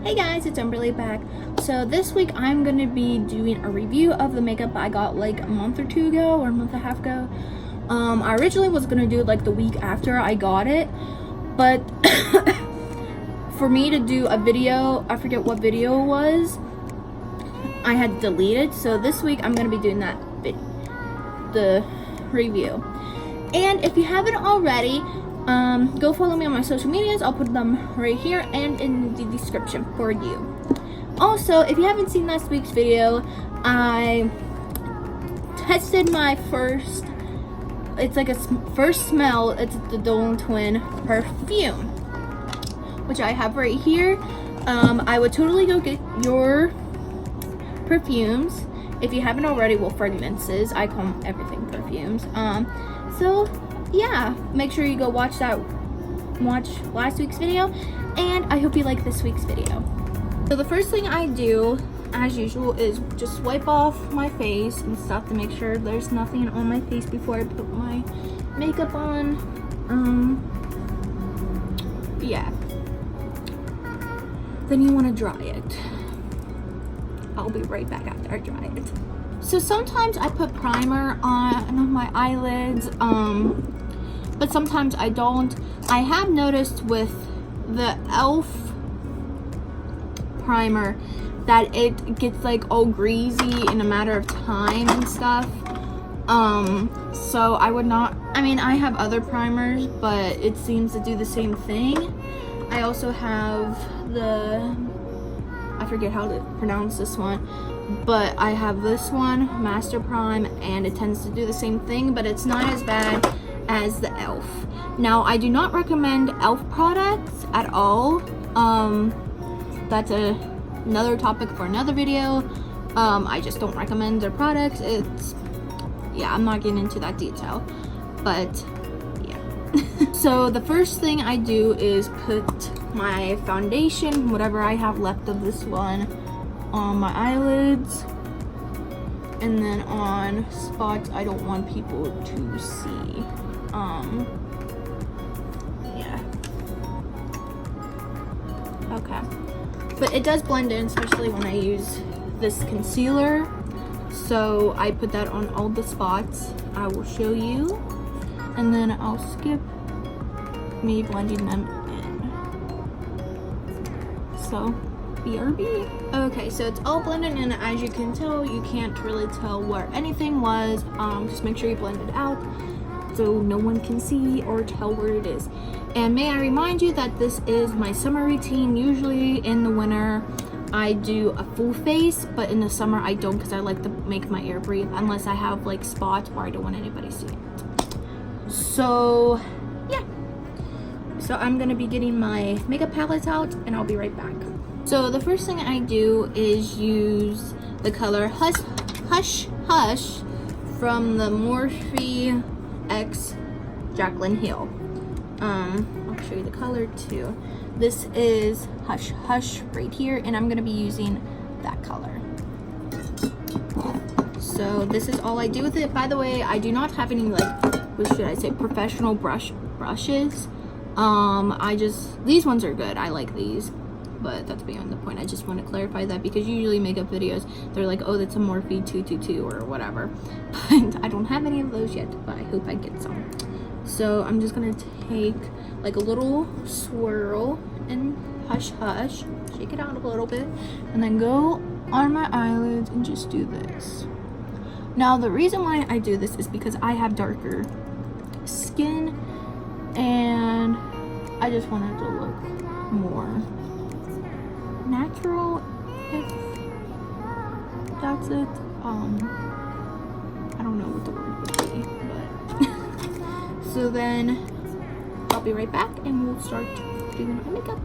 Hey guys, it's Umberly back. So this week I'm going to be doing a review of the makeup I got like a month or two ago or a month and a half ago. I originally was going to do it like the week after I got it, but for me to do a video, I forget what video it was, I had to delete it. So this week I'm going to be doing that the review. And if you haven't already, go follow me on my social medias. I'll put them right here and in the description for you. Also, if you haven't seen last week's video, I tested my first, it's like a first smell, it's the Dolan Twin perfume, which I have right here. I would totally go get your perfumes if you haven't already. Well, fragrances, I call everything perfumes. So yeah, make sure you go watch last week's video, and I hope you like this week's video. So the first thing I do, as usual, is just wipe off my face and stuff to make sure there's nothing on my face before I put my makeup on. Yeah. Then you want to dry it. I'll be right back after I dry it. So sometimes I put primer on my eyelids, but sometimes I don't. I have noticed with the e.l.f. primer that it gets like all greasy in a matter of time and stuff. So I would not, I mean, I have other primers, but it seems to do the same thing. I also have the, I forget how to pronounce this one, but I have this one, Master Prime, and it tends to do the same thing, but it's not as bad as the e.l.f. Now, I do not recommend e.l.f. products at all. That's another topic for another video. I just don't recommend their products. It's, yeah, I'm not getting into that detail, but yeah. So the first thing I do is put my foundation, whatever I have left of this one, on my eyelids, and then on spots I don't want people to see. Yeah. Okay. But it does blend in, especially when I use this concealer. So I put that on all the spots. I will show you, and then I'll skip me blending them in. So BRB. Okay, so it's all blended in. As you can tell, you can't really tell where anything was. Just make sure you blend it out so no one can see or tell where it is. And may I remind you that this is my summer routine. Usually in the winter I do a full face, but in the summer I don't, because I like to make my hair breathe, unless I have like spots where I don't want anybody seeing it. So yeah, so I'm gonna be getting my makeup palettes out, and I'll be right back. So the first thing I do is use the color Hush Hush from the Morphe X Jaclyn Hill. I'll show you the color too. This is Hush Hush right here, and I'm gonna be using that color. So this is all I do with it. By the way, I do not have any, like, what should I say, professional brushes. These ones are good. I like these, but that's beyond the point. I just want to clarify that, because usually makeup videos, they're like, oh, that's a Morphe 222 or whatever. But I don't have any of those yet, but I hope I get some. So I'm just gonna take like a little swirl and Hush Hush, shake it out a little bit, and then go on my eyelids and just do this. Now the reason why I do this is because I have darker skin, and I just want it to look more natural, if that's it. I don't know what the word would be, but so then I'll be right back and we'll start doing our makeup.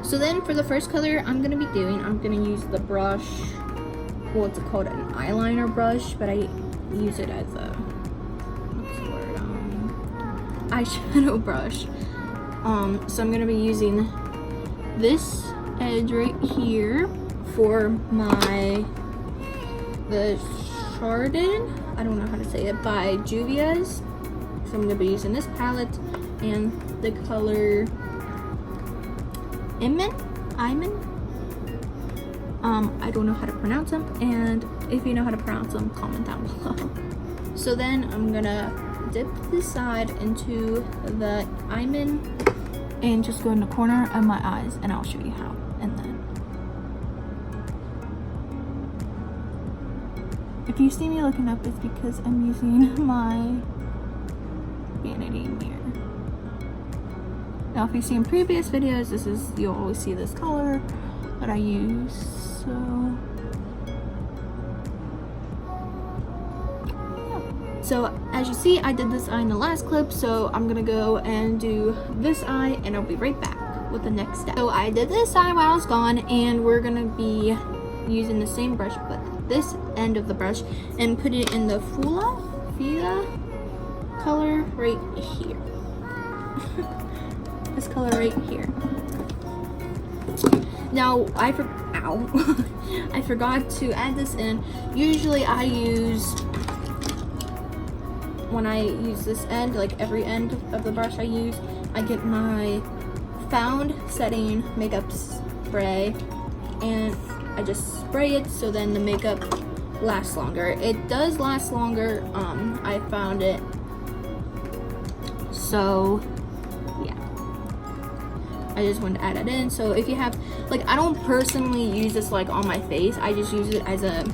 So then for the first color I'm gonna be doing, I'm gonna use the brush, well, it's called an eyeliner brush, but I use it as a, what's the word, eyeshadow brush. So I'm gonna be using this edge right here for the Chardon, I don't know how to say it, by Juvia's. So I'm gonna be using this palette and the color Iman, I don't know how to pronounce them, and if you know how to pronounce them, comment down below. So then I'm gonna dip this side into the Iman and just go in the corner of my eyes, and I'll show you how. And then if you see me looking up, it's because I'm using my vanity mirror. Now if you see in previous videos, you'll always see this color that I use. So as you see, I did this eye in the last clip, so I'm gonna go and do this eye, and I'll be right back with the next step. So I did this eye while I was gone, and we're gonna be using the same brush, but this end of the brush, and put it in the Fila color right here. This color right here. Now I forgot to add this in. Usually when I use this end, like every end of the brush I get my Found setting makeup spray, and I just spray it so then the makeup lasts longer. It does last longer, I found it. So yeah, I just wanted to add it in. So if you have, like, I don't personally use this like on my face, I just use it as a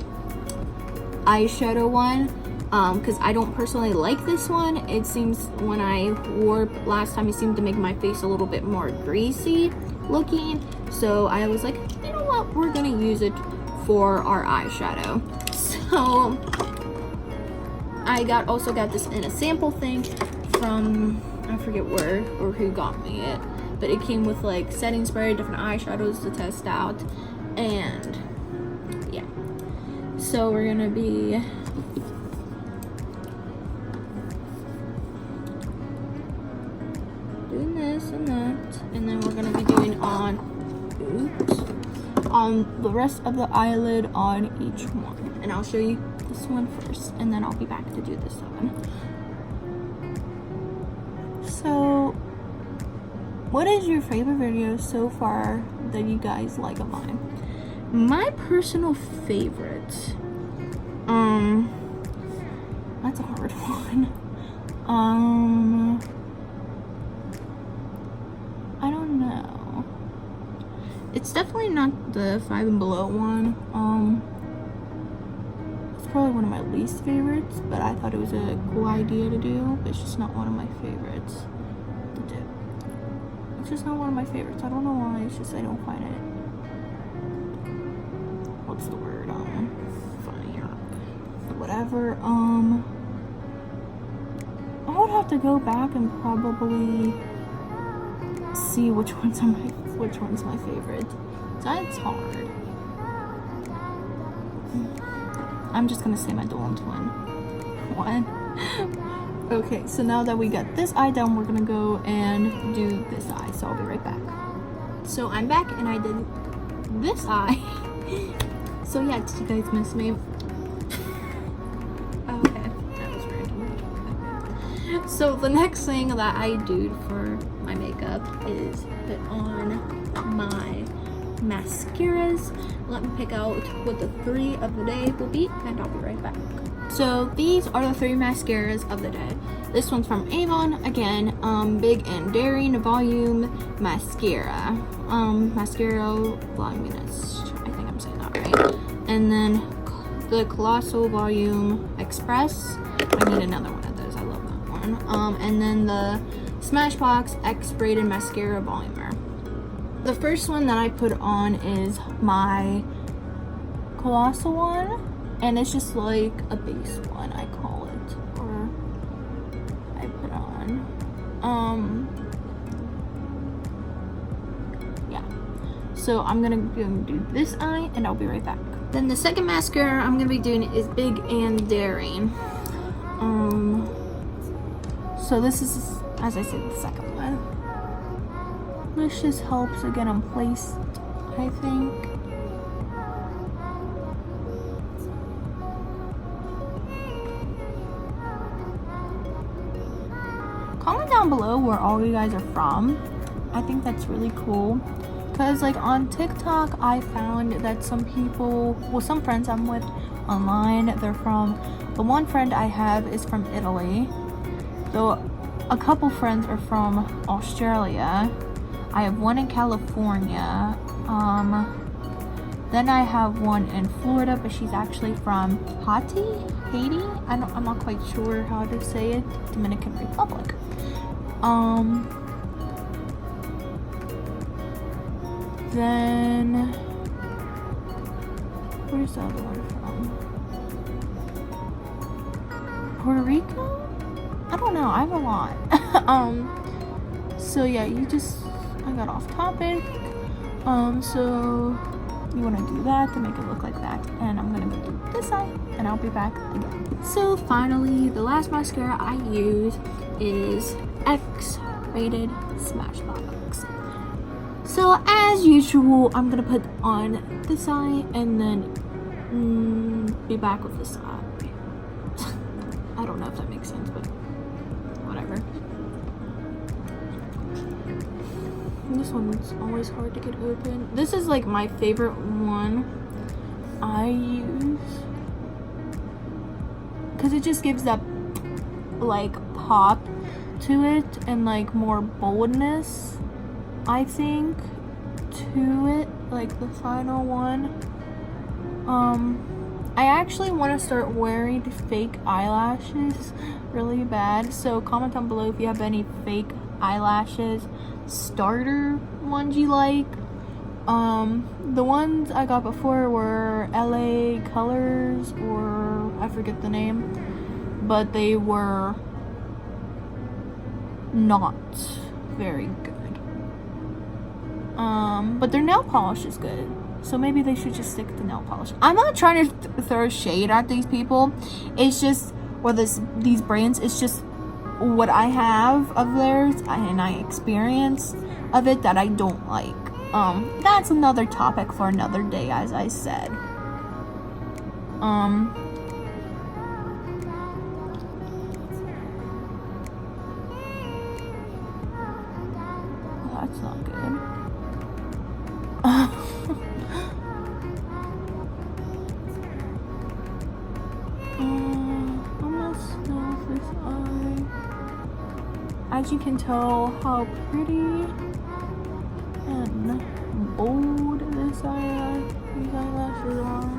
eyeshadow one, because I don't personally like this one. It seems when I wore last time, it seemed to make my face a little bit more greasy looking, so I was like, you know what, we're gonna use it for our eyeshadow. So I also got this in a sample thing from, I forget where or who got me it, but it came with like setting spray, different eyeshadows to test out, and yeah. So we're gonna be doing this and that, and then we're gonna be doing on the rest of the eyelid on each one, and I'll show you this one first, and then I'll be back to do this one. So what is your favorite video so far that you guys like of mine? My personal favorite, that's a hard one. I don't know. It's definitely not the 5 and Below one. It's probably one of my least favorites, but I thought it was a cool idea to do, but it's just not one of my favorites to do. It's just not one of my favorites. I don't know why, it's just I don't find it, what's the word, funny or whatever. I would have to go back and probably see which one's my favorite. That's hard. I'm just gonna say my Dolan twin one. Okay, so now that we got this eye done, we're gonna go and do this eye, so I'll be right back. So I'm back, and I did this eye. So yeah, did you guys miss me? Okay, that was random. So the next thing that I do for my makeup is put on my mascaras. Let me pick out what the 3 of the day will be, and I'll be right back. So these are the 3 mascaras of the day. This one's from Avon, again, Big and Daring Volume Mascara. Mascara Voluminous, I think I'm saying that right. And then the Colossal Volume Express. I need another one of those, I love that one. And then the Smashbox X-Braided Mascara Volumer. The first one that I put on is my Colossal one, and it's just like a base one, I call it, or I put on. Yeah. So I'm gonna do this eye, and I'll be right back. Then the second mascara I'm gonna be doing is Big and Daring. So this is, as I said, the second one. This just helps to get them placed, I think. Comment down below where all you guys are from. I think that's really cool. Because like on TikTok, I found that some people, well, some friends I'm with online, the one friend I have is from Italy. So a couple friends are from Australia. I have one in California. Then I have one in Florida, but she's actually from Haiti? I'm not quite sure how to say it. Dominican Republic. Then where's the other one from? Puerto Rico? I don't know. I have a lot. So yeah, I got off topic. So you want to do that to make it look like that, and I'm gonna go do this side, and I'll be back again. So finally, the last mascara I use is X-Rated Smashbox. So as usual, I'm gonna put on this eye and then be back with this eye. I don't know if that makes sense, but whatever. This one's always hard to get open. This is like my favorite one I use because it just gives that like pop to it and like more boldness, I think, to it, like the final one. I actually want to start wearing fake eyelashes really bad, so comment down below if you have any fake eyelashes starter ones you like. The ones I got before were LA Colors, or I forget the name, but they were not very good. But their nail polish is good, so maybe they should just stick to nail polish. I'm not trying to throw shade at these people. It's just, or these brands, it's just what I have of theirs and I experience of it that I don't like. That's another topic for another day, as I said. That's not good. As you can tell how pretty and bold these eyelashes are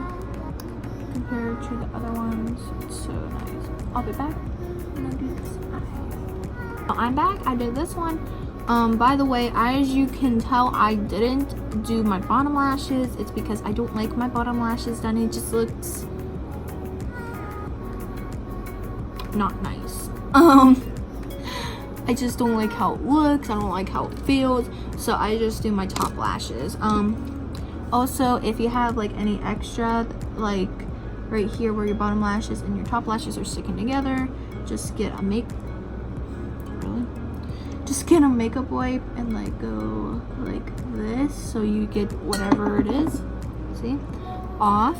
compared to the other ones. It's so nice. I'll be back and I'll do this eye. I'm back. I did this one. By the way, as you can tell, I didn't do my bottom lashes. It's because I don't like my bottom lashes done. It just looks not nice. I just don't like how it looks. I don't like how it feels. So I just do my top lashes. Also, if you have like any extra, like right here where your bottom lashes and your top lashes are sticking together, just get a makeup wipe and like go like this, so you get whatever it is, see, off.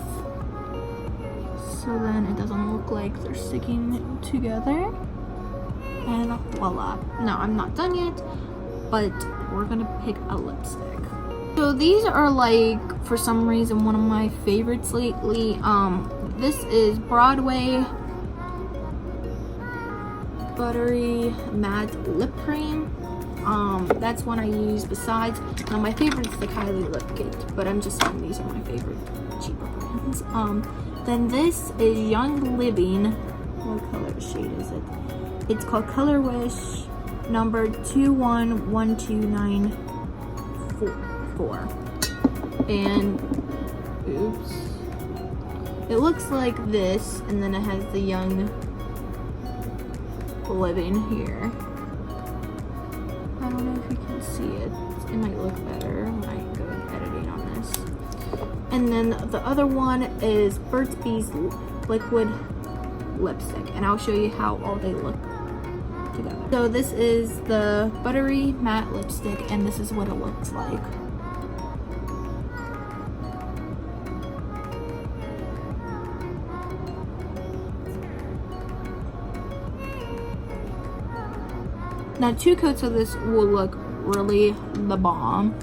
So then it doesn't look like they're sticking together. And voila. No, I'm not done yet, but we're gonna pick a lipstick. So these are like, for some reason, one of my favorites lately. This is Broadway Buttery Matte Lip Cream. That's one I use besides. Now my favorite is the Kylie Lip Kit, but I'm just saying these are my favorite cheaper brands. Then this is Young Living. What color shade is it? It's called Color Wish number 211294. And oops, it looks like this, and then it has the Young Living here. I don't know if you can see it. It might look better when I go editing on this. And then the other one is Burt's Bees Liquid Lipstick, and I'll show you how all they look together. So this is the Buttery Matte Lipstick, and this is what it looks like. Now 2 coats of this will look really the bomb.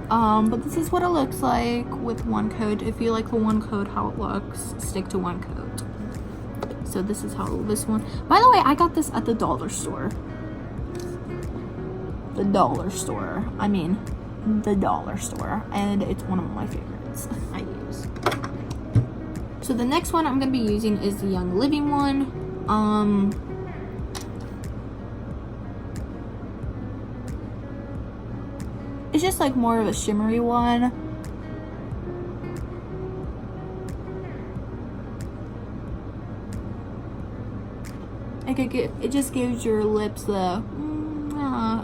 But this is what it looks like with one coat. If you like the one coat how it looks, stick to one coat. So this is how this one. By the way, I got this at the dollar store. The dollar store. I mean, the dollar store. And it's one of my favorites I use. So the next one I'm going to be using is the Young Living one. It's just like more of a shimmery one. Like it just gives your lips the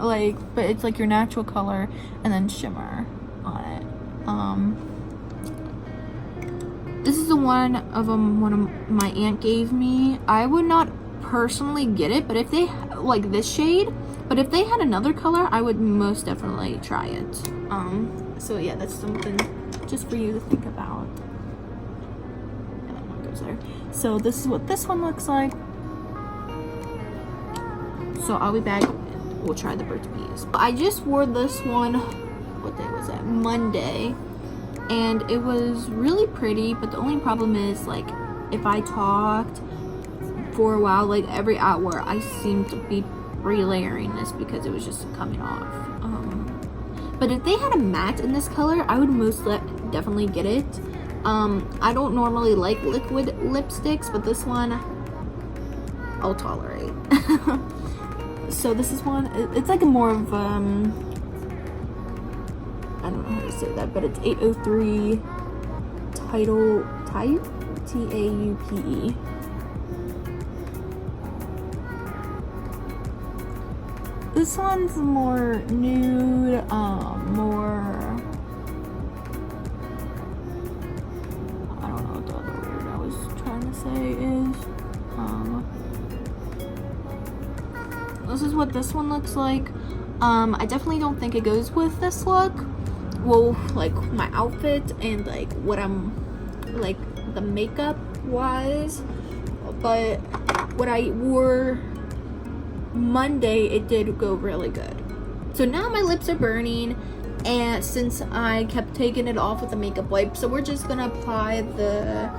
like, but it's like your natural color and then shimmer on it. This is the one of my aunt gave me. I would not personally get it, but if they like this shade, but if they had another color, I would most definitely try it. So yeah, that's something just for you to think about. And that one goes there. So this is what this one looks like. So I'll be back and we'll try the Burt's Bees. I just wore this one, what day was that? Monday. And it was really pretty, but the only problem is, like, if I talked for a while, like every hour, I seemed to be relayering this because it was just coming off. But if they had a matte in this color, I would most definitely get it. I don't normally like liquid lipsticks, but this one I'll tolerate. So this is one, it's like a more of, I don't know how to say that, but it's 803 Taupe, T-A-U-P-E. This one's more nude, more, I don't know what the other word I was trying to say is. This is what this one looks like. I definitely don't think it goes with this look. Well, like my outfit and like what I'm, like the makeup wise. But what I wore Monday, it did go really good. So now my lips are burning, and since I kept taking it off with the makeup wipe, so we're just gonna apply the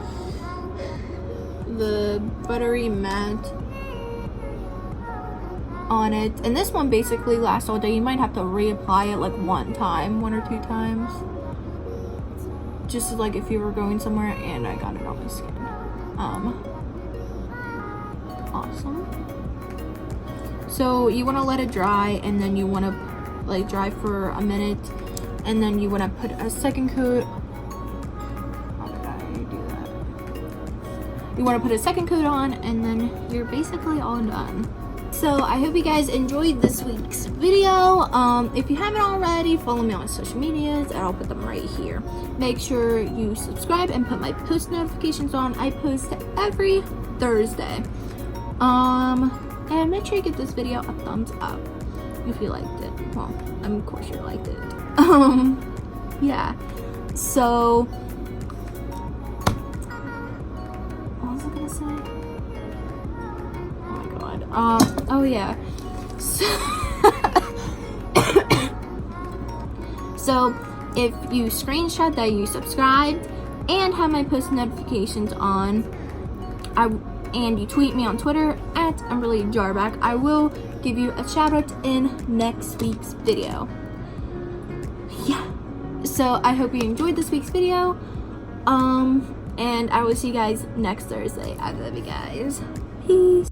buttery matte on it. And this one basically lasts all day. You might have to reapply it like one or two times, just like if you were going somewhere. And I got it on my skin. Awesome. So you want to let it dry, and then you want to like dry for a minute, and then you want to put a second coat. How did I do that? You want to put a second coat on, and then you're basically all done. So I hope you guys enjoyed this week's video. If you haven't already, follow me on social medias, and I'll put them right here. Make sure you subscribe and put my post notifications on. I post every Thursday. And make sure you give this video a thumbs up if you liked it. Well, of course you liked it. Yeah. So, what was I gonna say? Oh my god. Oh yeah. So, if you screenshot that you subscribed and have my post notifications on, and you tweet me on Twitter at Amberly Jarback, I will give you a shout out in next week's video. Yeah. So I hope you enjoyed this week's video. And I will see you guys next Thursday. I love you guys. Peace.